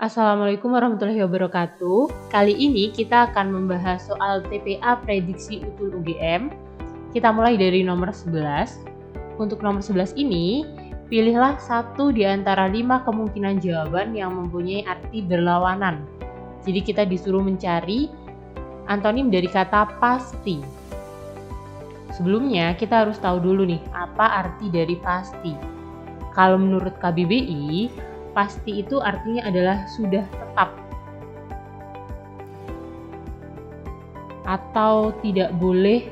Assalamualaikum warahmatullahi wabarakatuh. Kali ini kita akan membahas soal TPA prediksi utul UGM. Kita mulai dari nomor 11. Untuk nomor 11 ini, pilihlah satu di antara 5 kemungkinan jawaban yang mempunyai arti berlawanan. Jadi kita disuruh mencari antonim dari kata pasti. Sebelumnya kita harus tahu dulu nih, apa arti dari pasti. Kalau menurut KBBI, pasti itu artinya adalah sudah tetap atau tidak boleh,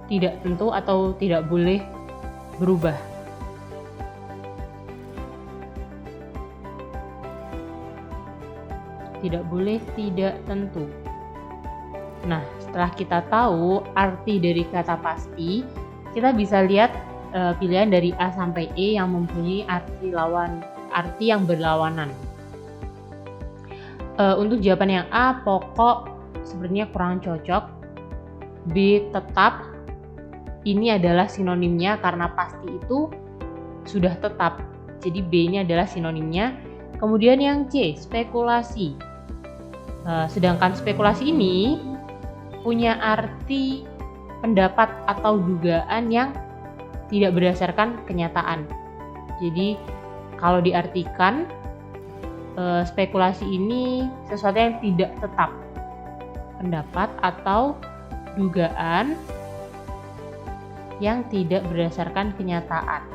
tidak tentu atau tidak boleh berubah. Tidak boleh, tidak tentu. Nah, setelah kita tahu arti dari kata pasti, kita bisa lihat pilihan dari A sampai E yang mempunyai arti yang berlawanan. Untuk jawaban yang A, pokok sepertinya kurang cocok. B, tetap. Ini adalah sinonimnya karena pasti itu sudah tetap. Jadi B ini adalah sinonimnya. Kemudian yang C, spekulasi. Sedangkan spekulasi ini punya arti pendapat atau dugaan yang tidak berdasarkan kenyataan. Jadi kalau diartikan, spekulasi ini sesuatu yang tidak tetap, pendapat atau dugaan yang tidak berdasarkan kenyataan.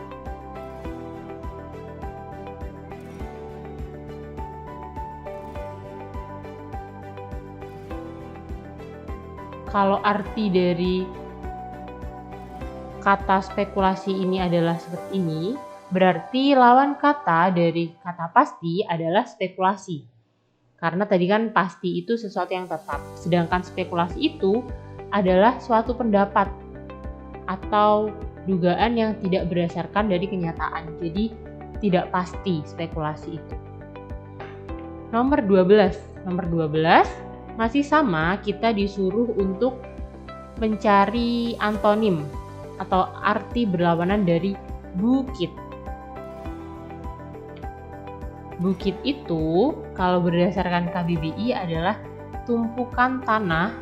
Kalau arti dari kata spekulasi ini adalah seperti ini, berarti lawan kata dari kata pasti adalah spekulasi. Karena tadi kan pasti itu sesuatu yang tetap, sedangkan spekulasi itu adalah suatu pendapat atau dugaan yang tidak berdasarkan dari kenyataan. Jadi tidak pasti spekulasi itu. Nomor 12 masih sama, kita disuruh untuk mencari antonim atau arti berlawanan dari bukit. Bukit itu kalau berdasarkan KBBI adalah tumpukan tanah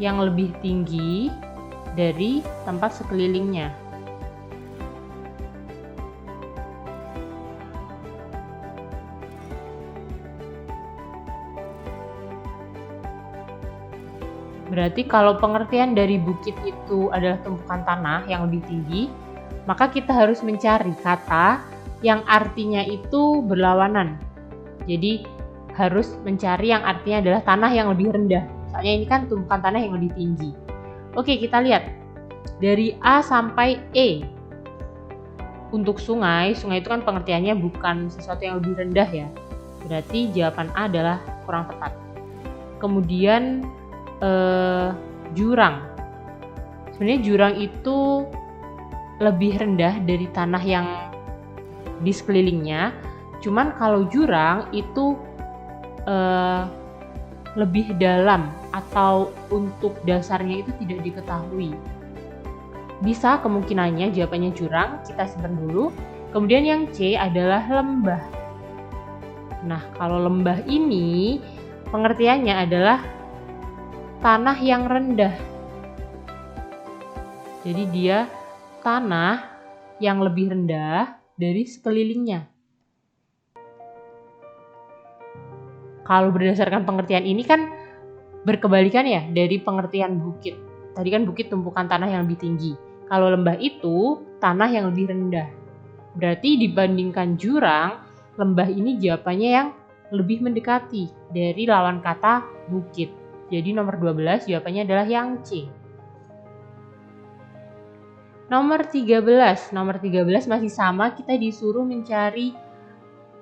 yang lebih tinggi dari tempat sekelilingnya. Berarti kalau pengertian dari bukit itu adalah tumpukan tanah yang lebih tinggi, maka kita harus mencari kata yang artinya itu berlawanan. Jadi harus mencari yang artinya adalah tanah yang lebih rendah. Soalnya ini kan tumpukan tanah yang lebih tinggi. Oke, kita lihat dari A sampai E. Untuk sungai itu kan pengertiannya bukan sesuatu yang lebih rendah ya. Berarti jawaban A adalah kurang tepat. Kemudian jurang. Sebenarnya jurang itu lebih rendah dari tanah yang di sekelilingnya. Cuman kalau jurang itu lebih dalam atau untuk dasarnya itu tidak diketahui. Bisa kemungkinannya jawabannya jurang, kita simpan dulu. Kemudian yang C adalah lembah. Nah, kalau lembah ini pengertiannya adalah tanah yang rendah. Jadi dia tanah yang lebih rendah dari sekelilingnya. Kalau berdasarkan pengertian ini kan berkebalikan ya dari pengertian bukit. Tadi kan bukit tumpukan tanah yang lebih tinggi. Kalau lembah itu tanah yang lebih rendah. Berarti dibandingkan jurang, lembah ini jawabannya yang lebih mendekati dari lawan kata bukit. Jadi nomor 12 jawabannya adalah yang C. Nomor 13 masih sama, kita disuruh mencari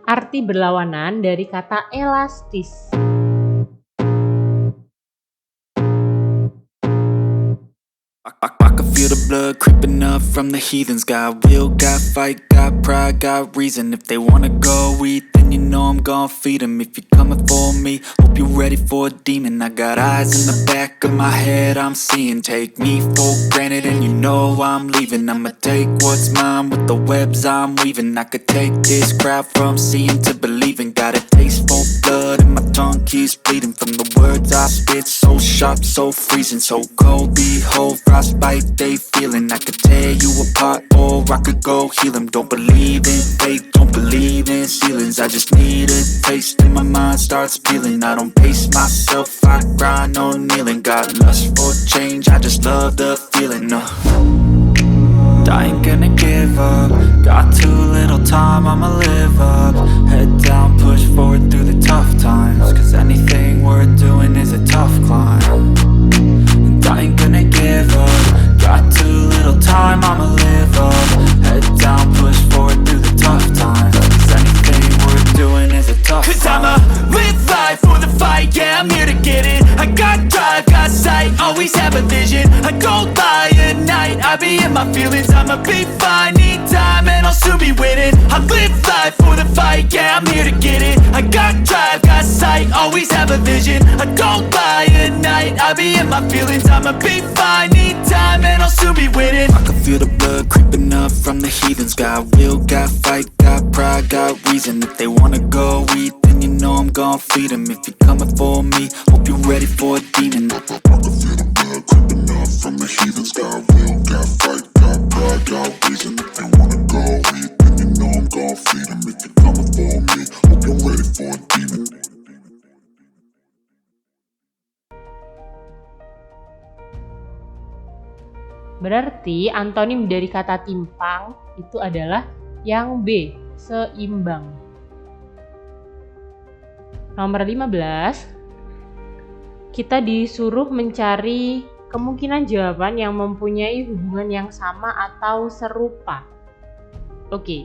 arti berlawanan dari kata elastis. I can feel the blood creeping up from the heathens. Got will, got fight, got pride, got reason. If they wanna go eat, then then you know I'm gon' feed 'em. If you're coming for me, hope you're ready for a demon. I got eyes in the back of my head, I'm seeing. Take me for granted and you know I'm leaving. I'ma take what's mine with the webs I'm weaving. I could take this crowd from seeing to believing. Got a taste for blood and my tongue keeps bleeding. From the words I spit, so sharp, so freezing, so cold. Behold, frostbite they feeling. I could tear you apart or I could go heal 'em. Don't believe in fate, don't believe in ceilings. I just need a taste and my mind starts peeling. I don't pace myself, I grind on kneeling. Got lust for change, I just love the feeling. I ain't gonna give up. Got too little time, I'ma live up. Head down, push forward through the tough times. Cause anything worth doing is a tough climb. And I ain't gonna give up. Got too little time, I'ma live up. Head down, push forward through the tough times. Cause anything worth doing is a tough climb. Cause I'ma live life for the fight, yeah, I'm here to get it. I got drive, got sight, always have a vision. I don't lie at night, I be in my feelings. I'ma be fine, need time and I'll soon be winning. I live life for the fight, yeah, I'm here to get it. I got drive, got sight, always have a vision. I don't lie at night, I be in my feelings. I'ma be fine, need time and I'll soon be winning. I can feel the blood creeping up from the heathens. Got will, got fight, got pride, got reason. If they wanna go eat, then you know I'm gon' feed 'em. If you're coming for me, hope you're ready for a demon. I can feel the blood creeping up from the heathens. Got will, got fight, got pride, got reason. If they wanna go eat, then you know I'm gon' feed 'em. If you're coming for me, hope you're ready for a demon. Berarti antonim dari kata timpang itu adalah yang B, seimbang. Nomor 15, kita disuruh mencari kemungkinan jawaban yang mempunyai hubungan yang sama atau serupa. Oke,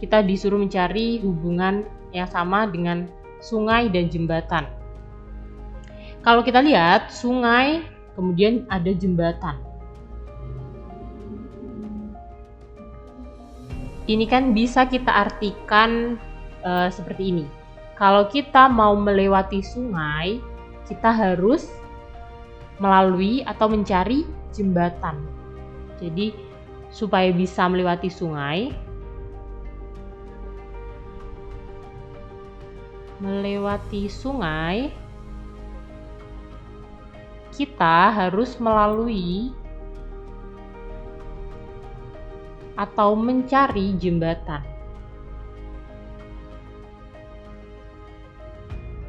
kita disuruh mencari hubungan yang sama dengan sungai dan jembatan. Kalau kita lihat sungai, kemudian ada jembatan. Ini kan bisa kita artikan seperti ini. Kalau kita mau melewati sungai, kita harus melalui atau mencari jembatan. Jadi supaya bisa melewati sungai, kita harus melalui atau mencari jembatan.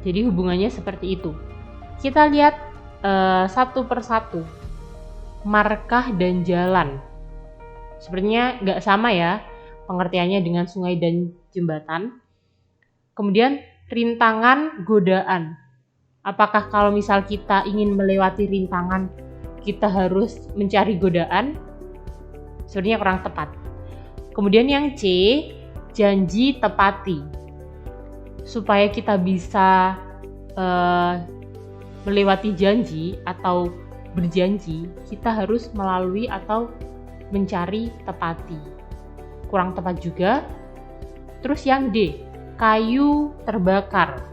Jadi hubungannya seperti itu. Kita lihat satu persatu. Markah dan jalan. Sepertinya nggak sama ya pengertiannya dengan sungai dan jembatan. Kemudian rintangan, godaan. Apakah kalau misal kita ingin melewati rintangan, kita harus mencari godaan? Sebenarnya kurang tepat. Kemudian yang C, janji tepati. Supaya kita bisa melewati janji atau berjanji, kita harus melalui atau mencari tepati. Kurang tepat juga. Terus yang D, kayu terbakar.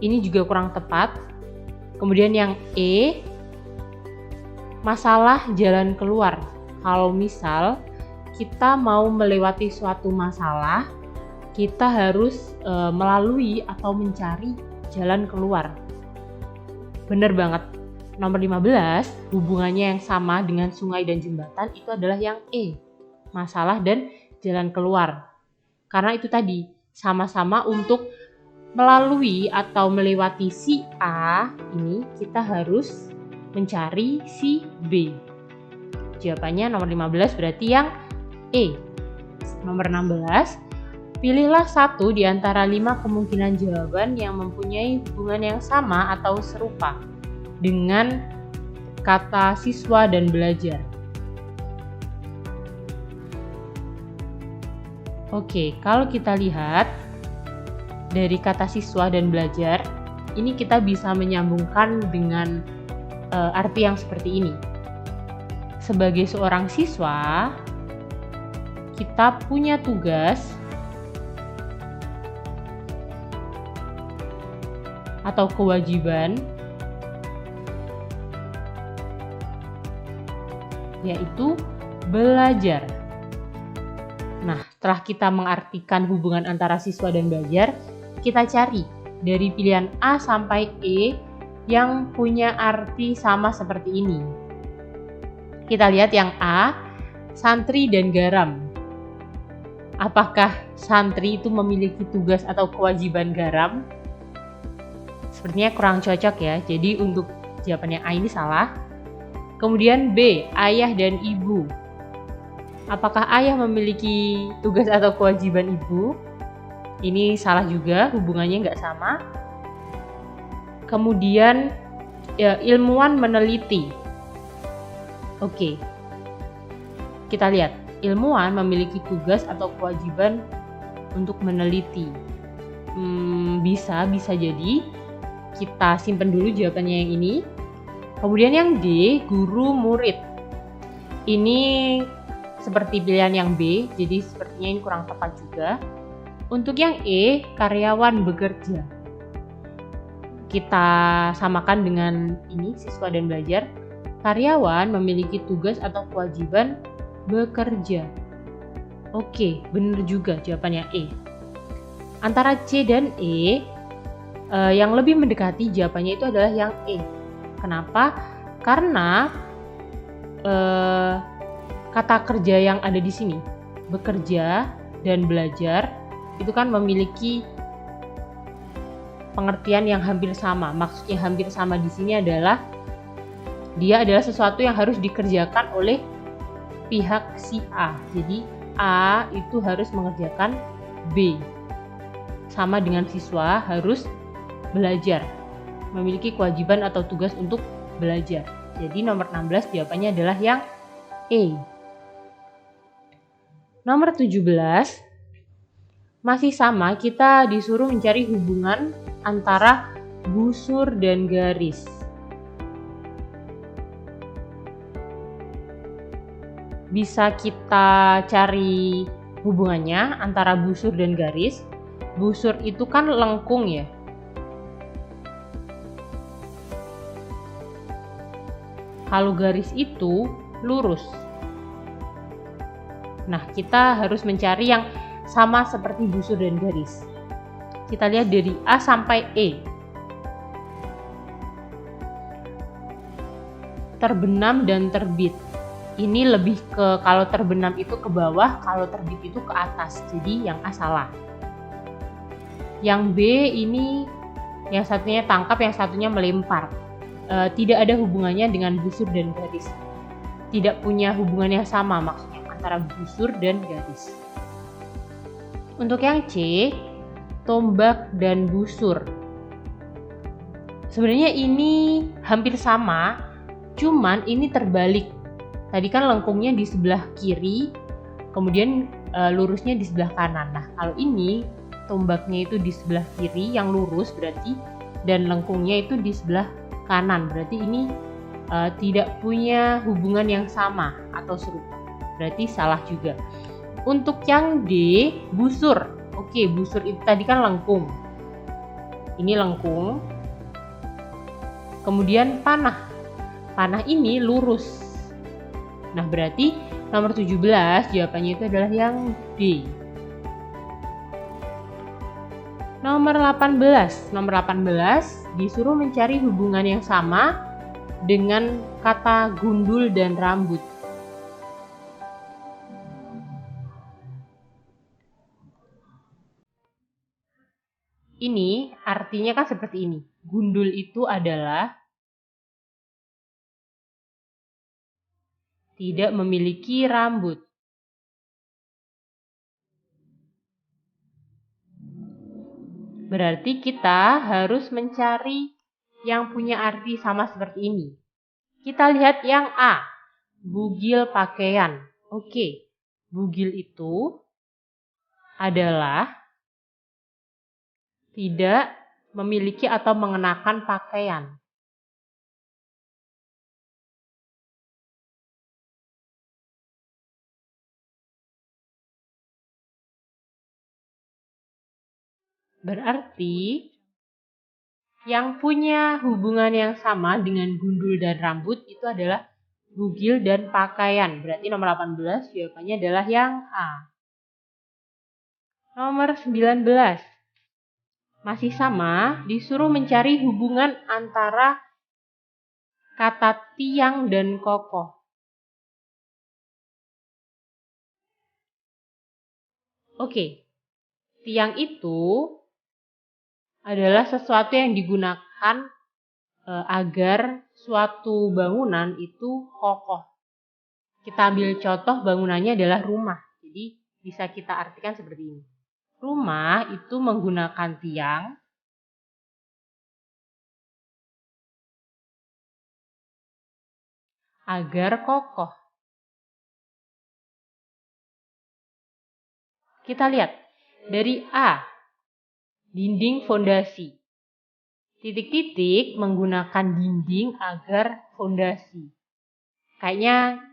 Ini juga kurang tepat. Kemudian yang E, masalah jalan keluar. Kalau misal kita mau melewati suatu masalah, kita harus melalui atau mencari jalan keluar. Bener banget. Nomor 15, hubungannya yang sama dengan sungai dan jembatan itu adalah yang E, masalah dan jalan keluar. Karena itu tadi, sama-sama untuk melalui atau melewati si A ini, kita harus mencari si B. Jawabannya nomor 15 berarti yang E. Nomor 16, pilihlah satu di antara 5 kemungkinan jawaban yang mempunyai hubungan yang sama atau serupa dengan kata siswa dan belajar. Oke, kalau kita lihat dari kata siswa dan belajar, ini kita bisa menyambungkan dengan arti yang seperti ini. Sebagai seorang siswa, kita punya tugas atau kewajiban, yaitu belajar. Nah, setelah kita mengartikan hubungan antara siswa dan belajar, kita cari dari pilihan A sampai E yang punya arti sama seperti ini. Kita lihat yang A, santri dan garam. Apakah santri itu memiliki tugas atau kewajiban garam? Sepertinya kurang cocok ya, jadi untuk jawabannya A ini salah. Kemudian B, ayah dan ibu. Apakah ayah memiliki tugas atau kewajiban ibu? Ini salah juga, hubungannya nggak sama. Kemudian ya, ilmuwan meneliti. Oke, kita lihat. Ilmuwan memiliki tugas atau kewajiban untuk meneliti. Bisa jadi. Kita simpan dulu jawabannya yang ini. Kemudian yang D, guru murid. Ini seperti pilihan yang B, jadi sepertinya ini kurang tepat juga. Untuk yang E, karyawan bekerja. Kita samakan dengan ini, siswa dan belajar. Karyawan memiliki tugas atau kewajiban bekerja. Oke, benar juga jawabannya E. Antara C dan E, yang lebih mendekati jawabannya itu adalah yang E. Kenapa? Karena kata kerja yang ada di sini, bekerja dan belajar, itu kan memiliki pengertian yang hampir sama. Maksudnya hampir sama di sini adalah dia adalah sesuatu yang harus dikerjakan oleh pihak si A. Jadi A itu harus mengerjakan B. Sama dengan siswa harus belajar, memiliki kewajiban atau tugas untuk belajar. Jadi nomor 16 jawabannya adalah yang E. Nomor 17, masih sama, kita disuruh mencari hubungan antara busur dan garis. Bisa kita cari hubungannya antara busur dan garis. Busur itu kan lengkung ya. Kalau garis itu lurus. Nah, kita harus mencari yang sama seperti busur dan garis. Kita lihat dari A sampai E. Terbenam dan terbit. Ini lebih ke, kalau terbenam itu ke bawah, kalau terbit itu ke atas. Jadi yang A salah. Yang B ini yang satunya tangkap, yang satunya melempar. Tidak ada hubungannya dengan busur dan garis. Tidak punya hubungan yang sama maksudnya antara busur dan garis. Untuk yang C, tombak dan busur. Sebenarnya ini hampir sama, cuman ini terbalik. Tadi kan lengkungnya di sebelah kiri, kemudian lurusnya di sebelah kanan. Nah, kalau ini tombaknya itu di sebelah kiri yang lurus berarti, dan lengkungnya itu di sebelah kanan. Berarti ini tidak punya hubungan yang sama atau serupa. Berarti salah juga. Untuk yang D, busur. Oke, busur itu tadi kan lengkung. Ini lengkung. Kemudian panah. Panah ini lurus. Nah, berarti nomor 17 jawabannya itu adalah yang D. Nomor 18. Nomor 18 disuruh mencari hubungan yang sama dengan kata gundul dan rambut. Ini artinya kan seperti ini. Gundul itu adalah tidak memiliki rambut. Berarti kita harus mencari yang punya arti sama seperti ini. Kita lihat yang A, bugil pakaian. Oke, bugil itu adalah tidak memiliki atau mengenakan pakaian. Berarti Yang punya hubungan yang sama dengan gundul dan rambut itu adalah bugil dan pakaian. Berarti nomor 18 jawabannya adalah yang A. Nomor 19. Masih sama, disuruh mencari hubungan antara kata tiang dan kokoh. Oke, tiang itu adalah sesuatu yang digunakan agar suatu bangunan itu kokoh. Kita ambil contoh bangunannya adalah rumah. Jadi bisa kita artikan seperti ini. Rumah itu menggunakan tiang agar kokoh. Kita lihat dari A, dinding fondasi. Titik-titik menggunakan dinding agar fondasi. Kayaknya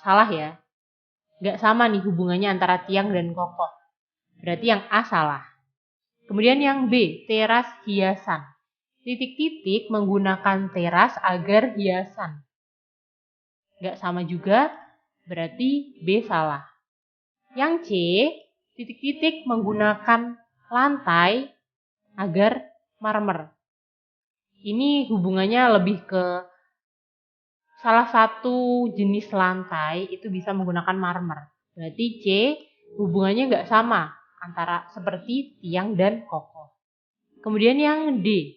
salah ya. Nggak sama nih hubungannya antara tiang dan kokoh. Berarti yang A salah. Kemudian yang B, teras hiasan. Titik-titik menggunakan teras agar hiasan. Nggak sama juga, berarti B salah. Yang C, titik-titik menggunakan lantai agar marmer. Ini hubungannya lebih ke salah satu jenis lantai itu bisa menggunakan marmer. Berarti C hubungannya nggak sama antara seperti tiang dan kokoh. Kemudian yang D,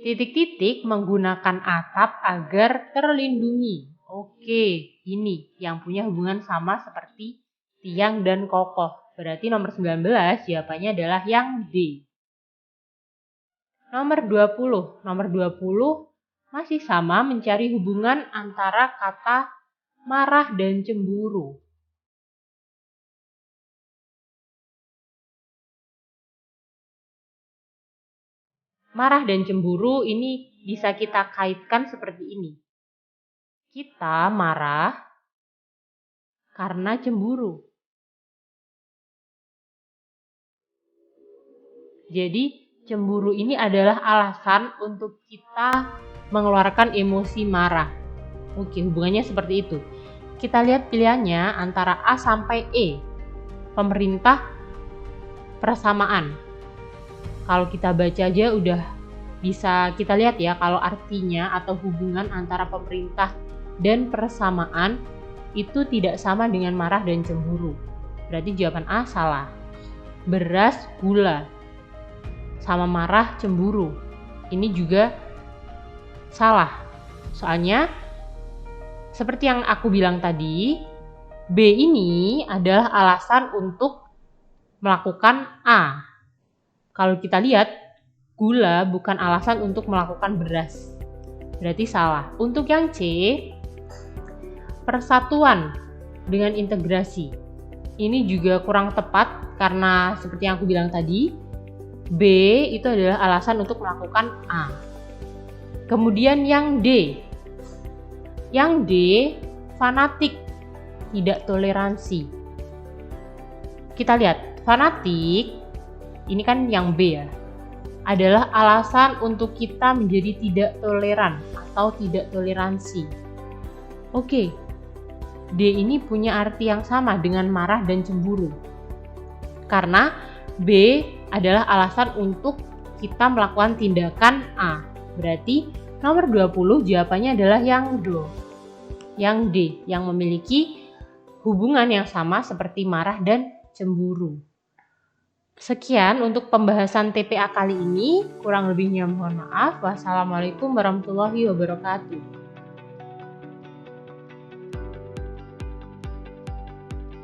titik-titik menggunakan atap agar terlindungi. Oke, ini yang punya hubungan sama seperti tiang dan kokoh. Berarti nomor 19 jawabannya adalah yang D. Nomor 20. Nomor 20 masih sama mencari hubungan antara kata marah dan cemburu. Marah dan cemburu ini bisa kita kaitkan seperti ini. Kita marah karena cemburu. Jadi cemburu ini adalah alasan untuk kita mengeluarkan emosi marah. Oke, hubungannya seperti itu. Kita lihat pilihannya antara A sampai E. Pemerintah, persamaan. Kalau kita baca aja udah bisa kita lihat ya kalau artinya atau hubungan antara pemerintah dan persamaan itu tidak sama dengan marah dan cemburu. Berarti jawaban A salah. Beras, gula sama marah, cemburu. Ini juga salah. Soalnya seperti yang aku bilang tadi, B ini adalah alasan untuk melakukan A. Kalau kita lihat, gula bukan alasan untuk melakukan beras. Berarti salah. Untuk yang C, persatuan dengan integrasi. Ini juga kurang tepat karena seperti yang aku bilang tadi, B itu adalah alasan untuk melakukan A. Kemudian yang D. Yang D, fanatik, tidak toleransi. Kita lihat, fanatik, ini kan yang B ya, adalah alasan untuk kita menjadi tidak toleran atau tidak toleransi. Oke, D ini punya arti yang sama dengan marah dan cemburu. Karena B adalah alasan untuk kita melakukan tindakan A. Berarti nomor 20 jawabannya adalah yang D, yang memiliki hubungan yang sama seperti marah dan cemburu. Sekian untuk pembahasan TPA kali ini. Kurang lebihnya mohon maaf. Wassalamualaikum warahmatullahi wabarakatuh.